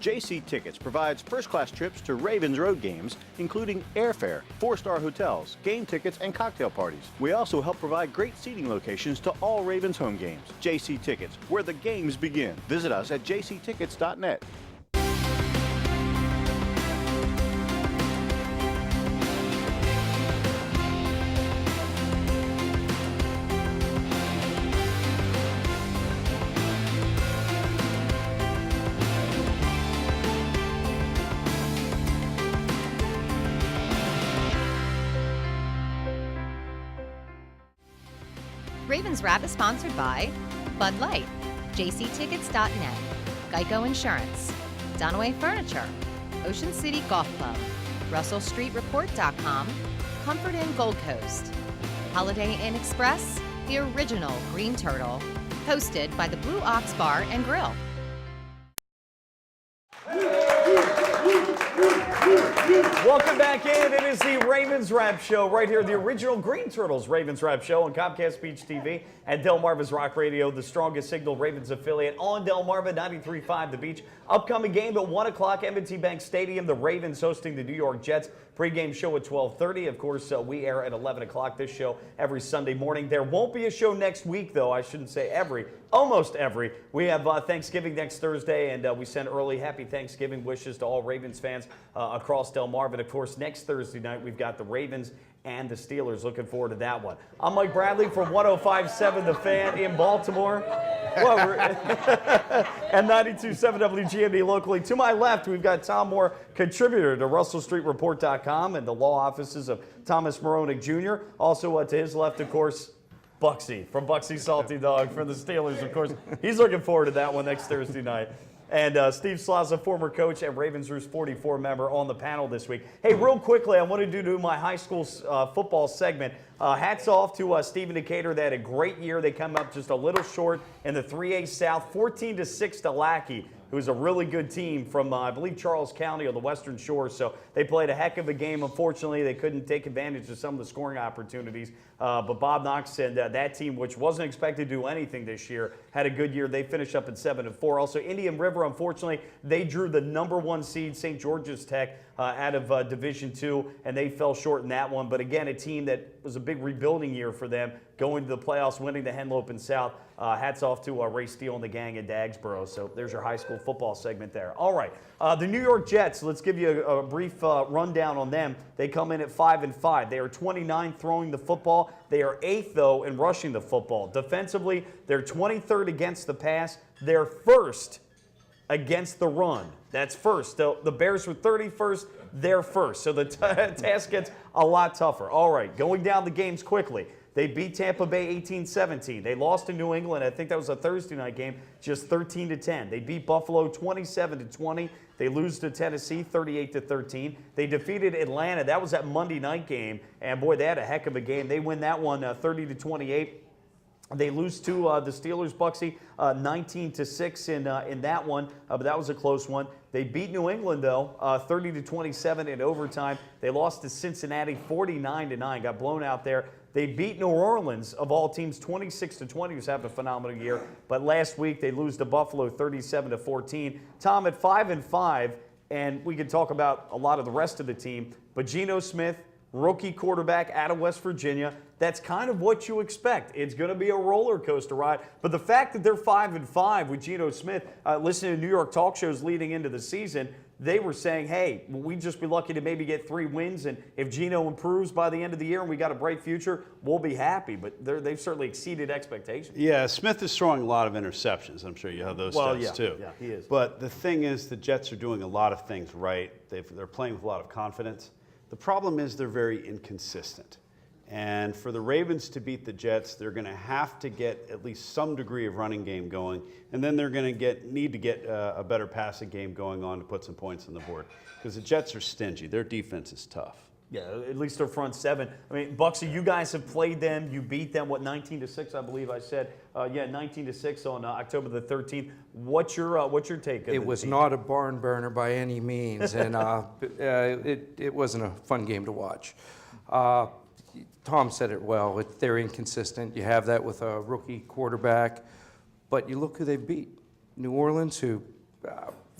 JC Tickets provides first-class trips to Ravens road games, including airfare, 4-star hotels, game tickets, and cocktail parties. We also help provide great seating locations to all Ravens home games. JC Tickets, where the games begin. Visit us at jctickets.net. Ravens Wrap is sponsored by Bud Light, jctickets.net, Geico Insurance, Dunaway Furniture, Ocean City Golf Club, RussellStreetReport.com, Comfort Inn Gold Coast, Holiday Inn Express, the original Green Turtle, hosted by the Blue Ox Bar and Grill. Welcome back in. It is the Ravens Wrap Show right here, the original Green Turtles Ravens Wrap Show on Comcast Beach TV and Delmarva's Rock Radio, the strongest signal Ravens affiliate on Delmarva, 93.5 The Beach. Upcoming game at 1 o'clock, M&T Bank Stadium. The Ravens hosting the New York Jets. Pre-game show at 12:30. Of course, we air at 11 o'clock this show every Sunday morning. There won't be a show next week, though. I shouldn't say every. Almost every. We have Thanksgiving next Thursday, and we send early happy Thanksgiving wishes to all Ravens fans across Delmarva. Of course, next Thursday night, we've got the Ravens and the Steelers. Looking forward to that one. I'm Mike Bradley from 105.7 The Fan in Baltimore. Well, and 92.7 WGMD locally. To my left, we've got Tom Moore, contributor to RussellStreetReport.com and the law offices of Thomas Moronic Jr. Also to his left, of course, Bucksy from Bucksy Salty Dog from the Steelers, of course. He's looking forward to that one next Thursday night. And Steve Slaza, former coach and Ravens Roost 44 member on the panel this week. Hey, real quickly, I wanted to do my high school football segment. Hats off to Stephen Decatur. They had a great year. They come up just a little short in the 3A South, 14-6 to Lackey, who is a really good team from, I believe, Charles County on the Western Shore. So they played a heck of a game. Unfortunately, they couldn't take advantage of some of the scoring opportunities. But Bob Knox and that team, which wasn't expected to do anything this year, had a good year. They finished up at 7-4. Also, Indian River, unfortunately, they drew the #1 seed, St. George's Tech, out of Division II, and they fell short in that one. But again, a team that was a big rebuilding year for them, going to the playoffs, winning the Henlopen South. Hats off to Ray Steele and the gang at Dagsboro. So there's your high school football segment there. All right, the New York Jets, let's give you a brief rundown on them. They come in at 5-5. They are 29th throwing the football. They are 8th, though, in rushing the football. Defensively, they're 23rd against the pass. They're 1st against the run. That's first. The Bears were 31st. They're first. So the task gets a lot tougher. All right, going down the games quickly. They beat Tampa Bay 18-17. They lost to New England. I think that was a Thursday night game, just 13-10. They beat Buffalo 27-20. They lose to Tennessee 38-13. They defeated Atlanta. That was that Monday night game, and boy, they had a heck of a game. They win that one 30-28. They lose to the Steelers, Bucksy, 19-6 in that one, but that was a close one. They beat New England, though, 30-27 in overtime. They lost to Cincinnati 49-9, got blown out there. They beat New Orleans, of all teams, 26-20, who's having a phenomenal year. But last week, they lose to Buffalo 37-14. Tom, at 5-5, and we can talk about a lot of the rest of the team, but Geno Smith, rookie quarterback out of West Virginia, that's kind of what you expect. It's going to be a roller coaster ride. But the fact that they're 5-5 with Geno Smith, listening to New York talk shows leading into the season, they were saying, hey, we'd just be lucky to maybe get 3 wins, and if Geno improves by the end of the year and we got a bright future, we'll be happy. But they've certainly exceeded expectations. Yeah, Smith is throwing a lot of interceptions. I'm sure you have those stats too. Yeah, he is. But the thing is, the Jets are doing a lot of things right. They're playing with a lot of confidence. The problem is they're very inconsistent. And for the Ravens to beat the Jets, they're going to have to get at least some degree of running game going, and then they're going to need to get a better passing game going on to put some points on the board, because the Jets are stingy. Their defense is tough. Yeah, at least their front seven. I mean, Bucksy, you guys have played them. You beat them, what, 19-6, I believe I said. 19-6 on October the 13th. What's your take? It was not a barn burner by any means, and it wasn't a fun game to watch. Tom said it well. They're inconsistent. You have that with a rookie quarterback, but you look who they beat. New Orleans, who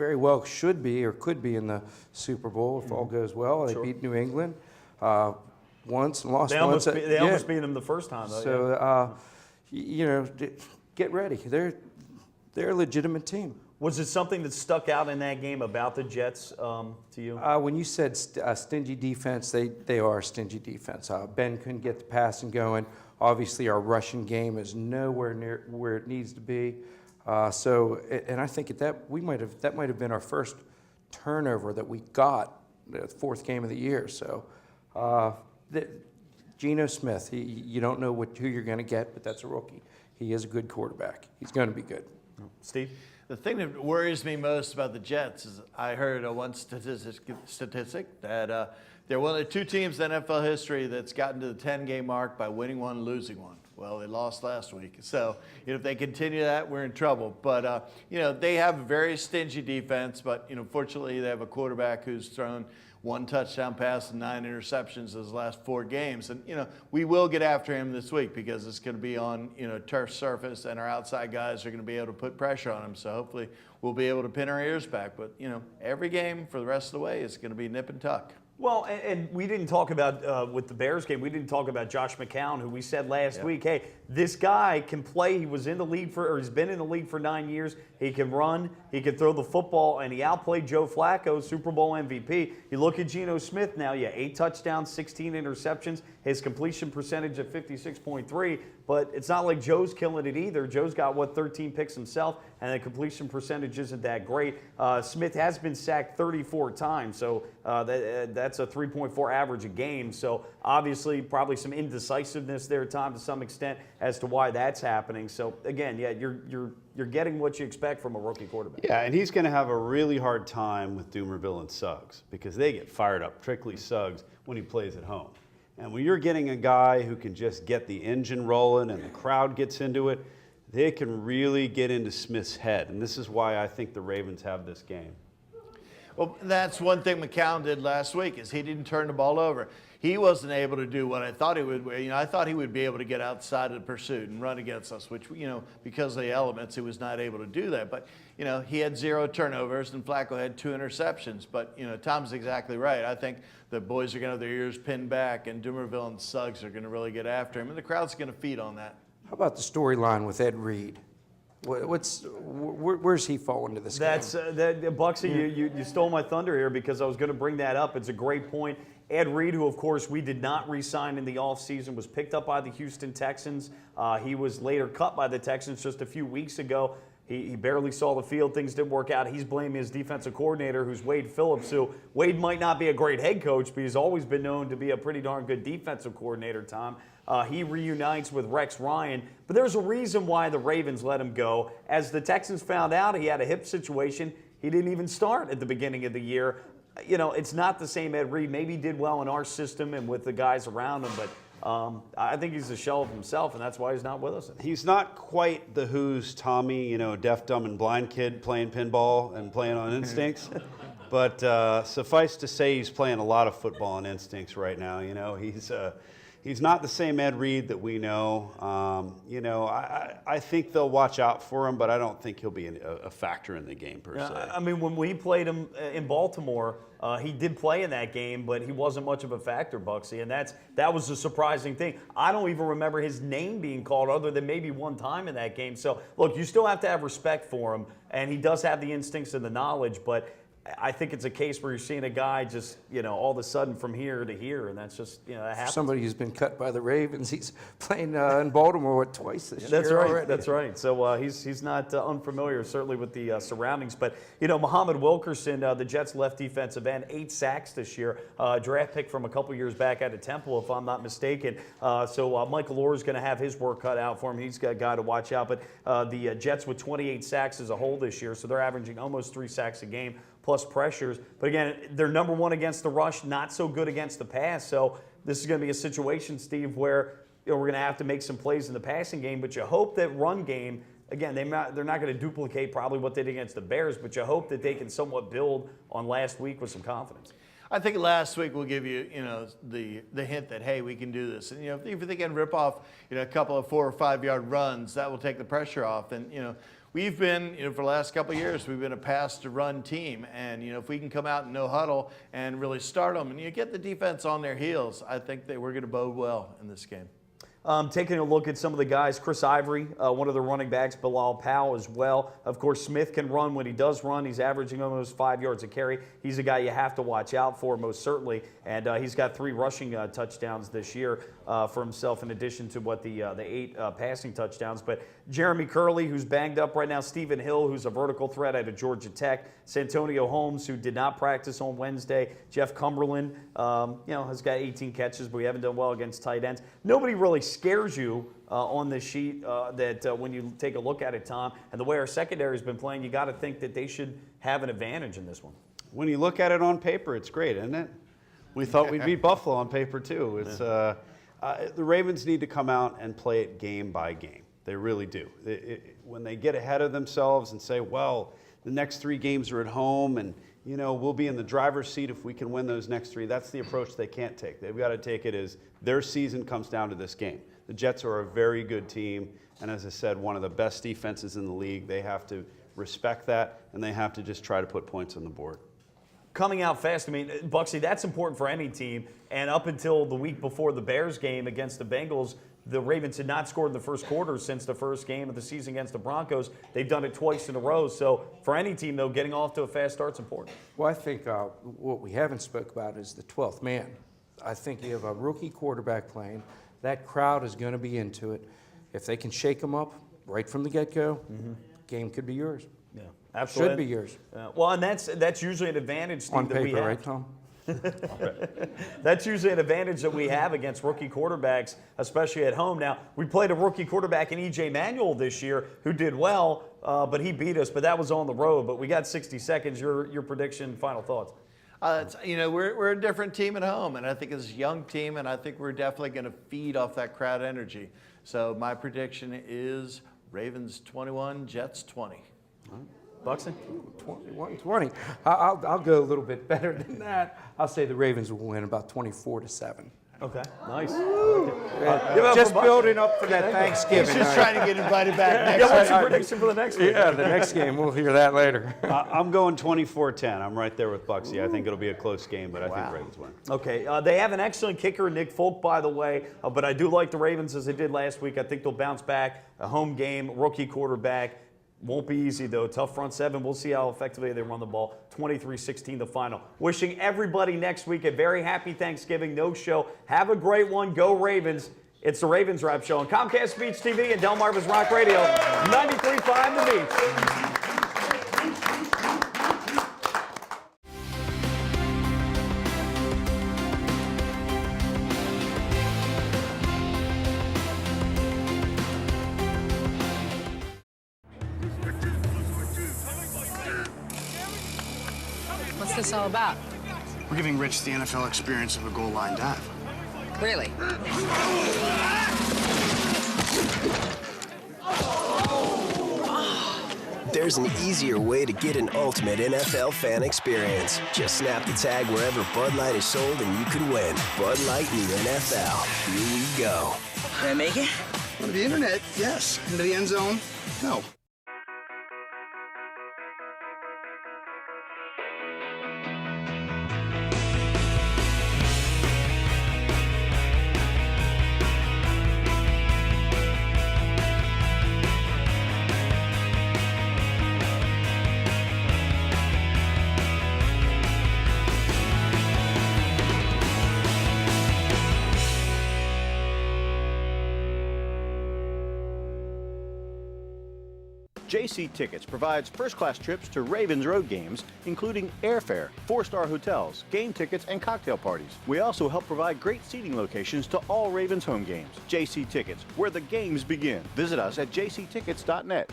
very well should be or could be in the Super Bowl if all goes well. They beat New England once and lost once. They almost beat them the first time, though. So, you know, get ready. They're a legitimate team. Was it something that stuck out in that game about the Jets to you? When you said stingy defense, they are a stingy defense. Ben couldn't get the passing going. Obviously, our rushing game is nowhere near where it needs to be. And I think that might have been our first turnover that we got the fourth game of the year. So, Geno Smith, you don't know who you're going to get, but that's a rookie. He is a good quarterback. He's going to be good. Steve? The thing that worries me most about the Jets is I heard one statistic that they're one of the two teams in NFL history that's gotten to the 10-game mark by winning one and losing one. Well, they lost last week. So, if they continue that, we're in trouble. But, they have a very stingy defense, but, fortunately they have a quarterback who's thrown one touchdown pass and 9 interceptions his last 4 games. And, we will get after him this week because it's going to be on, turf surface, and our outside guys are going to be able to put pressure on him. So hopefully we'll be able to pin our ears back. But, every game for the rest of the way is going to be nip and tuck. Well, and we didn't talk about, with the Bears game, we didn't talk about Josh McCown, who we said last week, hey, this guy can play. He was in the league he's been in the league for 9 years. He can run, he can throw the football, and he outplayed Joe Flacco, Super Bowl MVP. You look at Geno Smith now, 8 touchdowns, 16 interceptions, his completion percentage at 56.3, but it's not like Joe's killing it either. Joe's got, 13 picks himself, and the completion percentage isn't that great. Smith has been sacked 34 times, so that's a 3.4 average a game. So obviously probably some indecisiveness there, Tom, to some extent as to why that's happening. So again, you're getting what you expect from a rookie quarterback. Yeah, and he's going to have a really hard time with Doomerville and Suggs because they get fired up, particularly Suggs, when he plays at home. And when you're getting a guy who can just get the engine rolling and the crowd gets into it, they can really get into Smith's head. And this is why I think the Ravens have this game. Well, that's one thing McCown did last week is he didn't turn the ball over. He wasn't able to do what I thought he would. I thought he would be able to get outside of the pursuit and run against us, which, because of the elements, he was not able to do that. But, he had 0 turnovers and Flacco had 2 interceptions. But, Tom's exactly right. I think the boys are going to have their ears pinned back, and Doomerville and Suggs are going to really get after him, and the crowd's going to feed on that. How about the storyline with Ed Reed? Where's he fall into this game? Bucksy, you stole my thunder here because I was going to bring that up. It's a great point. Ed Reed, who, of course, we did not re-sign in the offseason, was picked up by the Houston Texans. He was later cut by the Texans just a few weeks ago. He barely saw the field. Things didn't work out. He's blaming his defensive coordinator, who's Wade Phillips, who Wade might not be a great head coach, but he's always been known to be a pretty darn good defensive coordinator, Tom. He reunites with Rex Ryan, but there's a reason why the Ravens let him go. As the Texans found out, he had a hip situation. He didn't even start at the beginning of the year. It's not the same Ed Reed. Maybe he did well in our system and with the guys around him, but I think he's a shell of himself, and that's why he's not with us anymore. He's not quite the Who's Tommy, deaf, dumb, and blind kid playing pinball and playing on instincts. But suffice to say, he's playing a lot of football on instincts right now. He's not the same Ed Reed that we know. I think they'll watch out for him, but I don't think he'll be a factor in the game per se. I mean, when we played him in Baltimore, he did play in that game, but he wasn't much of a factor, Bucksy, and that was a surprising thing. I don't even remember his name being called other than maybe one time in that game. So, look, you still have to have respect for him, and he does have the instincts and the knowledge, but I think it's a case where you're seeing a guy just, all of a sudden from here to here, and that's just, that happens. Somebody who's been cut by the Ravens, he's playing in Baltimore twice this year. That's right. Already. That's right. So he's not unfamiliar, certainly with the surroundings. But Muhammad Wilkerson, the Jets' left defensive end, 8 sacks this year. Draft pick from a couple years back out of Temple, if I'm not mistaken. So Michael Orr's going to have his work cut out for him. He's got a guy to watch out. But the Jets with 28 sacks as a whole this year, so they're averaging almost 3 sacks a game. Plus pressures. But again, they're number 1 against the rush, not so good against the pass. So this is going to be a situation, Steve, where we're going to have to make some plays in the passing game. But you hope that run game, again, they're not going to duplicate probably what they did against the Bears, but you hope that they can somewhat build on last week with some confidence. I think last week will give you, the hint that, hey, we can do this. And, if they can rip off, a couple of 4 or 5 yard runs, that will take the pressure off. And, we've been, for the last couple of years, we've been a pass-to-run team. And, if we can come out in no huddle and really start them and you get the defense on their heels, I think that we're going to bode well in this game. Taking a look at some of the guys, Chris Ivory, one of the running backs, Bilal Powell as well. Of course, Smith can run. When he does run, he's averaging almost 5 yards a carry. He's a guy you have to watch out for, most certainly. And he's got 3 rushing touchdowns this year for himself, in addition to the 8 passing touchdowns. But Jeremy Curley, who's banged up right now, Stephen Hill, who's a vertical threat out of Georgia Tech, Santonio Holmes, who did not practice on Wednesday, Jeff Cumberland, has got 18 catches, but we haven't done well against tight ends. Nobody really scares you on this sheet that when you take a look at it, Tom, and the way our secondary has been playing, you got to think that they should have an advantage in this one. When you look at it on paper, it's great, isn't it? We thought we'd beat Buffalo on paper too. It's the Ravens need to come out and play it game by game. They really do. When they get ahead of themselves and say, well, the next 3 games are at home and we'll be in the driver's seat if we can win those next 3. That's the approach they can't take. They've got to take it as their season comes down to this game. The Jets are a very good team, and as I said, one of the best defenses in the league. They have to respect that, and they have to just try to put points on the board. Coming out fast, Bucksy, that's important for any team. And up until the week before the Bears game against the Bengals, the Ravens had not scored in the first quarter since the first game of the season against the Broncos. They've done it twice in a row. So for any team, though, getting off to a fast start is important. Well, I think what we haven't spoke about is the 12th man. I think you have a rookie quarterback playing. That crowd is going to be into it. If they can shake them up right from the get-go, game could be yours. Yeah, absolutely. Should be yours. Well, and that's usually an advantage on that we paper, have. right, Tom? That's usually an advantage that we have against rookie quarterbacks, especially at home. Now, we played a rookie quarterback in E.J. Manuel this year who did well, but he beat us, but that was on the road. But we got 60 seconds. Your prediction, final thoughts. We're a different team at home, and I think it's a young team, and I think we're definitely going to feed off that crowd energy. So my prediction is Ravens 21, Jets 20. Buxton? 21-20. I'll go a little bit better than that. I'll say the Ravens will win about 24-7. Okay, nice. Just building up for that Thanksgiving. He's just trying to get invited back next What's your prediction for the next game? Yeah, the next game. We'll hear that later. I'm going 24-10. I'm right there with Bucksy. I think it'll be a close game, but I think the Ravens win. Okay, they have an excellent kicker, Nick Folk, by the way, but I do like the Ravens as they did last week. I think they'll bounce back. A home game, rookie quarterback. Won't be easy, though. Tough front seven. We'll see how effectively they run the ball. 23-16 the final. Wishing everybody next week a very happy Thanksgiving. No show. Have a great one. Go Ravens. It's the Ravens Wrap Show on Comcast Beach TV and Delmarva's Rock Radio. 93.5 The Beach. What's this all about? We're giving Rich the NFL experience of a goal line dive. Really? There's an easier way to get an ultimate NFL fan experience. Just snap the tag wherever Bud Light is sold and you can win. Bud Light in the NFL. Here we go. Can I make it? On the internet, yes. Into the end zone, no. JC Tickets provides first-class trips to Ravens road games, including airfare, 4-star hotels, game tickets, and cocktail parties. We also help provide great seating locations to all Ravens home games. JC Tickets, where the games begin. Visit us at jctickets.net.